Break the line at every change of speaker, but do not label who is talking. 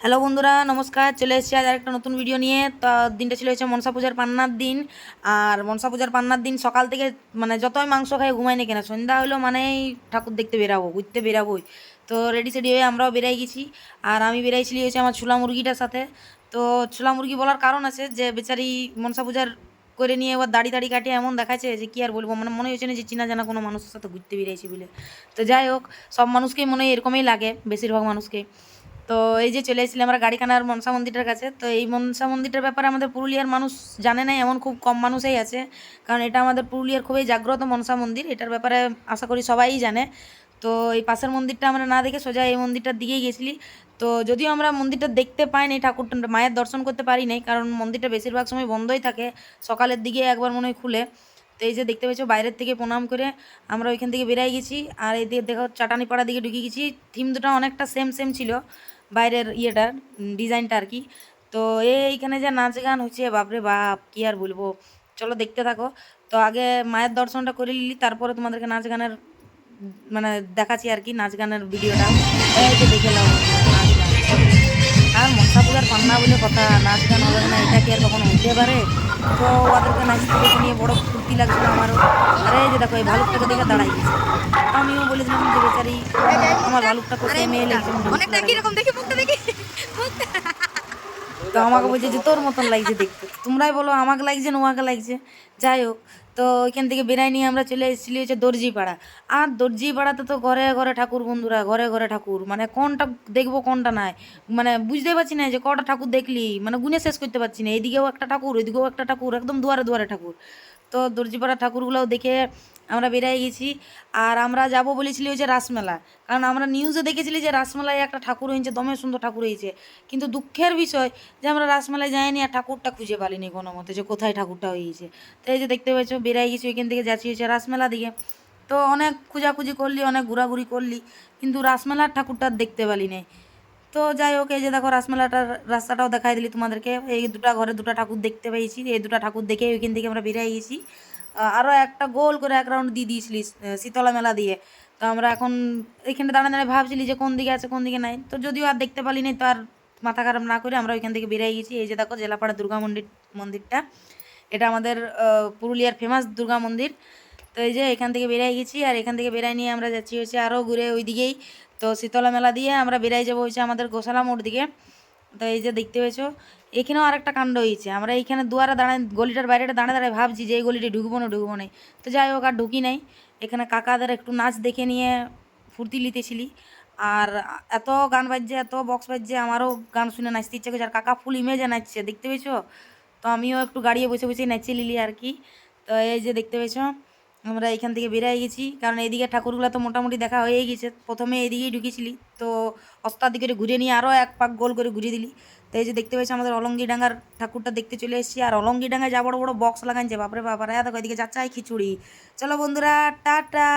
Hello বন্ধুরা, নমস্কার। চলে এসেছি আজ আরেকটা নতুন ভিডিও নিয়ে। তো দিনটা ছিল হচ্ছে মনসা পূজার পান্নার দিন। আর মনসা পূজার পান্নার দিন সকাল থেকে মানে যতই মাংস খাই ঘুমাই না কেন, সন্ধ্যা হলো মানেই ঠাকুর দেখতে বেরাবো, ঘুরতে বেরাবোই। তো রেডি সেডি হয়ে আমরাও বেরাই গেছি। আর আমি বেরাইছিলি হচ্ছে আমার ছোলা মুরগিটার সাথে। তো ছোলা মুরগি বলার কারণ আছে যে বেচারি মনসা পূজার করে নিয়ে এবার দাড়ি দাড়ি কাটিয়ে এমন দেখাচ্ছে যে কি আর বলবো, মানে মনে হচ্ছে না যে চিনা জানা কোনো মানুষের সাথে ঘুরতে বেরিয়েছি বলে। তো যাই হোক, সব মানুষকেই মনে হয় এরকমই লাগে, বেশিরভাগ মানুষকে। তো এই যে চলে এসেছিলাম আমরা গাড়িখানার মনসা মন্দিরটার কাছে। তো এই মনসা মন্দিরটার ব্যাপারে আমাদের পুরুলিয়ার মানুষ জানে না, এমন খুব কম মানুষই আছে। কারণ এটা আমাদের পুরুলিয়ার খুবই জাগ্রত মনসা মন্দির, এটার ব্যাপারে আশা করি সবাই জানে। তো এই পাশের মন্দিরটা আমরা না দেখে সোজা এই মন্দিরটার দিকেই গেছিলি। তো যদিও আমরা মন্দিরটা দেখতে পাই নাই, ঠাকুরটা মায়ের দর্শন করতে পারি নাই, কারণ মন্দিরটা বেশিরভাগ সময় বন্ধই থাকে, সকালের দিকে একবার মনে হয় খুলে। তো এই যে দেখতে পেয়েছো বাইরের থেকে প্রণাম করে আমরা ওইখান থেকে বেরাই গেছি। আর এই দিকে দেখো চাটানিপাড়া দিকে ঢুকে গেছি। থিম দুটো অনেকটা সেম সেম ছিল, বাইরের ইয়েটার ডিজাইনটা আর কি। তো এইখানে যে নাচ গান হচ্ছে, বাপরে বাপ কি আর বলবো, চলো দেখতে থাকো। তো আগে মায়ের দর্শনটা করে নিলি, তারপরে তোমাদেরকে নাচ গানের মানে দেখাচ্ছি আর কি, নাচ গানের ভিডিওটা। এই যে দেখে নাও নাচ গান। আর মনসা পূজার পান্না বলে কথা, নাচ গান হবে না এটা কি আর কখনো হতে পারে? তো ওদেরকে নাচতে দেখে নিয়ে বড় ফুর্তি লাগছিল আমারও। আরে এই যে দেখো এই ভালুকটাকে দেখে দাঁড়াই গেছে। আমিও বলেছিলাম যে বেচারি আমার ভালুকটা তো সেম এ লেগেছে,
অনেকটা কিরকম দেখি মুখটা দেখি
তো আমাকে বলছে যে তোর মতন লাগছে দেখতে। তোমরাই বলো আমাকে লাগছে না ওয়াকে লাগছে। যাই হোক, তো ওইখান থেকে বেরাই নিয়ে আমরা চলে এসেছিলি হচ্ছে দর্জিপাড়া। আর দর্জিপাড়াতে তো ঘরে ঘরে ঠাকুর বন্ধুরা, ঘরে ঘরে ঠাকুর, মানে কোনটা দেখবো কোনটা নাই, মানে বুঝতে পারছি না যে কটা ঠাকুর দেখলি, মানে গুনে শেষ করতে পারছি না। এদিকেও একটা ঠাকুর, ওইদিকেও একটা ঠাকুর, একদম দুয়ারে দুয়ারে ঠাকুর। তো দর্জিপাড়ার ঠাকুরগুলোও দেখে আমরা বেরিয়ে গেছি। আর আমরা যাব বলেছিলি ওই যে রাসমেলা, কারণ আমরা নিউজে দেখেছিলি যে রাসমেলায় একটা ঠাকুর হয়েছে, দমে সুন্দর ঠাকুর হয়েছে। কিন্তু দুঃখের বিষয় যে আমরা রাসমেলায় যাইনি আর ঠাকুরটা খুঁজে পালিনি কোনো মতে, যে কোথায় ঠাকুরটা হয়েছে। তো এই যে দেখতে পাচ্ছ বেরিয়ে গেছি, ওইখান থেকে যাচ্ছি হচ্ছে রাসমেলা দিকে। তো অনেক খোঁজাখুঁজি করলি, অনেক ঘোরাঘুরি করলি, কিন্তু রাসমেলার ঠাকুরটা আর দেখতে পালি নাই। তো যাই হোক, এই যে দেখো রাসমেলাটার রাস্তাটাও দেখাই দিলি তোমাদেরকে। এই দুটা ঘরে দুটো ঠাকুর দেখতে পেয়েছি, এই দুটো ঠাকুর দেখে ওইখান থেকে আমরা বেরিয়ে গেছি। আরও একটা গোল করে এক রাউন্ড দিয়ে দিয়েছিলি শীতলা মেলা দিয়ে। তো আমরা এখন এইখানে দাঁড়িয়ে দাঁড়িয়ে ভাবছিলি যে কোন দিকে আছে কোন দিকে নাই। তো যদিও আর দেখতে পারি নি, তো আর মাথা খারাপ না করে আমরা ওইখান থেকে বেরিয়ে গেছি। এই যে দেখো জেলাপাড়া দুর্গা মন্দিরটা, এটা আমাদের পুরুলিয়ার ফেমাস দুর্গা মন্দির। তো এই যে এখান থেকে বেরিয়ে গেছি, আর এখান থেকে বেরাই নিয়ে আমরা যাচ্ছি হচ্ছে আরও ঘুরে ওই দিকেই। তো শীতলা মেলা দিয়ে আমরা বেরাই যাবো হচ্ছে আমাদের গোশালা মোড় দিকে। তো এই যে দেখতে পেয়েছো এখানেও আরেকটা কাণ্ড হয়েছে। আমরা এইখানে দুয়ারে দাঁড়ায়, গলিটার বাইরেটা দাঁড়ায় দাঁড়ায় ভাবছি যে এই গলিটি ঢুকবো না ঢুকবো না। তো যাই হোক আর ঢুকি নাই। এখানে কাকাদের একটু নাচ দেখে নিয়ে ফুর্তি লিতেছিলি। আর এত গান বাজছে, এত বক্স বাজছে, আমারও গান শুনে নাচতে ইচ্ছে করছে। আর কাকা ফুল ইমেজে নাচছে, দেখতে পেয়েছো? তো আমিও একটু গাড়িয়ে বসে বসে নাচিয়ে নিলি আর কি। তো এই যে দেখতে পেয়েছো আমরা এখান থেকে বেরিয়ে গেছি, কারণ এইদিকে ঠাকুরগুলো তো মোটামুটি দেখা হয়েই গেছে। প্রথমে এইদিকেই ঢুকেছিলি, তো অস্তার দিকে ঘুরে নিয়ে আরও এক পাক গোল করে ঘুরে দিলি। তো এই যে দেখতে পেয়েছি আমাদের অলঙ্গিডাঙ্গার ঠাকুরটা দেখতে চলে এসেছি। আর অলঙ্গিডাঙ্গায় যা বড় বড় বক্স লাগাইছে, বাপরে বাপ! আর দেখো এদিকে যাচ্ছে খিচুড়ি। চলো বন্ধুরা, টাটা।